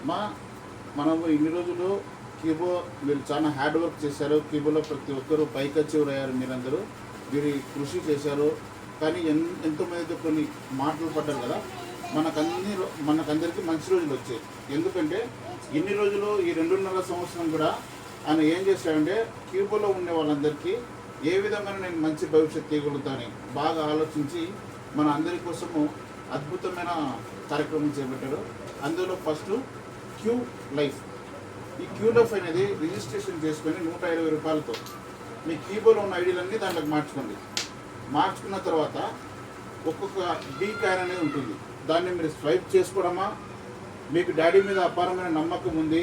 మా మనము ఇన్ని రోజులు క్యూబో మీరు చాలా హార్డ్ వర్క్ చేశారు. క్యూబోలో ప్రతి ఒక్కరూ పైకచ్చివరు అయ్యారు. మీరందరూ మీరు కృషి చేశారు. కానీ ఎంతోమందితో కొన్ని మాటలు పడ్డారు కదా, మనకందరికీ మంచి రోజులు వచ్చాయి. ఎందుకంటే ఇన్ని రోజులు ఈ 2.5 సంవత్సరం కూడా ఆయన ఏం చేశాడంటే క్యూబోలో ఉండే వాళ్ళందరికీ ఏ విధమైన నేను మంచి భవిష్యత్తు ఇవ్వగలుగుతానని బాగా ఆలోచించి మన అందరి కోసము అద్భుతమైన కార్యక్రమం చేపట్టారు. అందులో ఫస్ట్ క్యూ లైఫ్. ఈ క్యూ లైఫ్ అనేది రిజిస్ట్రేషన్ చేసుకొని 120 రూపాయలతో మీ కీబోర్డ్లో ఉన్న ఐడీలన్నీ దాంట్లోకి మార్చుకోండి. మార్చుకున్న తర్వాత ఒక్కొక్క డీ క్యాన్ అనేది ఉంటుంది. దాన్ని మీరు స్వైప్ చేసుకోవడమా, మీకు డాడీ మీద అపారమైన నమ్మకం ఉంది,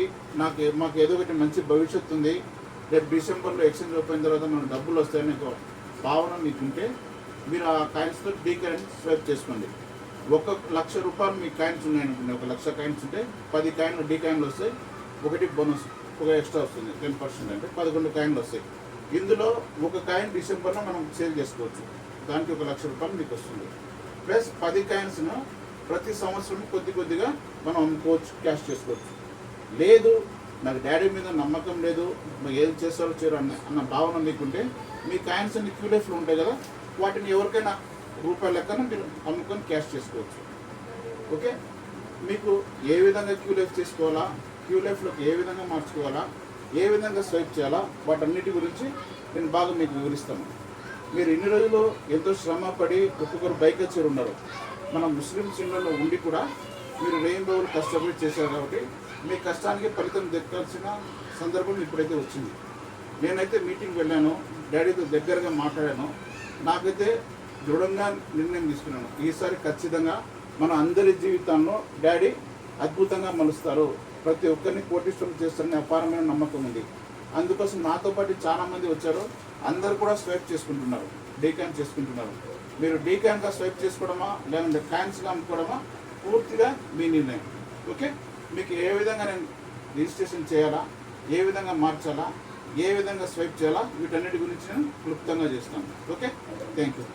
మాకు ఏదో ఒకటి మంచి భవిష్యత్తు ఉంది, రేపు డిసెంబర్లో ఎక్స్చేంజ్ అయిపోయిన తర్వాత మనకు డబ్బులు వస్తాయని ఒక భావన మీకుంటే మీరు ఆ కాయిన్స్తో డీ క్యాన్ స్వైప్ చేసుకోండి. 1,00,000 రూపాయలు మీ కాయిన్స్ ఉన్నాయనుకోండి, 1,00,000 కాయిన్స్ ఉంటే 10 కాయిన్లు డీ కాయిన్లు వస్తాయి, ఒకటి బోనస్ ఒక ఎక్స్ట్రా వస్తుంది 10%, అంటే 11 కాయిన్లు వస్తాయి. ఇందులో ఒక కాయిన్ డిసెంబర్లో మనం సేల్ చేసుకోవచ్చు, దానికి 1,00,000 రూపాయలు మీకు వస్తుంది. ప్లస్ 10 కాయిన్స్ను ప్రతి సంవత్సరం కొద్దిగా మనం అమ్ముకోవచ్చు, క్యాష్ చేసుకోవచ్చు. లేదు నాకు డాడీ మీద నమ్మకం లేదు, ఏది చేస్తారో చేయరు అన్న భావన మీకుంటే మీ కాయిన్స్ అన్ని క్యూలైఫ్లో ఉంటాయి కదా, వాటిని ఎవరికైనా రూపాయల లెక్కన మీరు అమ్ముకొని క్యాష్ చేసుకోవచ్చు. ఓకే, మీకు ఏ విధంగా క్యూలైఫ్ చేసుకోవాలా, క్యూలైఫ్లోకి ఏ విధంగా మార్చుకోవాలా, ఏ విధంగా స్వైప్ చేయాలా, వాటన్నిటి గురించి నేను బాగా మీకు వివరిస్తాను. మీరు ఇన్ని రోజులు ఎంతో శ్రమ పడి ఒక్కొక్కరు బైక్ వచ్చి ఉన్నారు. మన ముస్లిమ్స్ ఇళ్లలో ఉండి కూడా మీరు రోజులు కష్టపడి చేశారు కాబట్టి మీ కష్టానికి ఫలితం దక్కాల్సిన సందర్భం ఇప్పుడైతే వచ్చింది. నేనైతే మీటింగ్ వెళ్ళాను, డాడీతో దగ్గరగా మాట్లాడాను. నాకైతే దృఢంగా నిర్ణయం తీసుకున్నాను, ఈసారి ఖచ్చితంగా మన అందరి జీవితాల్లో డాడీ అద్భుతంగా మలుస్తారు, ప్రతి ఒక్కరిని కోటీశ్వరం చేస్తారని అపారమైన నమ్మకం ఉంది. అందుకోసం నాతో పాటు చాలామంది వచ్చారు, అందరు కూడా స్వైప్ చేసుకుంటున్నారు, డీ క్యాన్ చేసుకుంటున్నారు. మీరు డీ క్యాన్గా స్వైప్ చేసుకోవడమా లేదంటే క్యాన్స్గా అమ్ముకోవడమా పూర్తిగా మీ నిర్ణయం. ఓకే, మీకు ఏ విధంగా నేను రిజిస్ట్రేషన్ చేయాలా, ఏ విధంగా మార్చాలా, ఏ విధంగా స్వైప్ చేయాలా, వీటన్నిటి గురించి నేను క్లుప్తంగా చేస్తాను. Okay, thank you.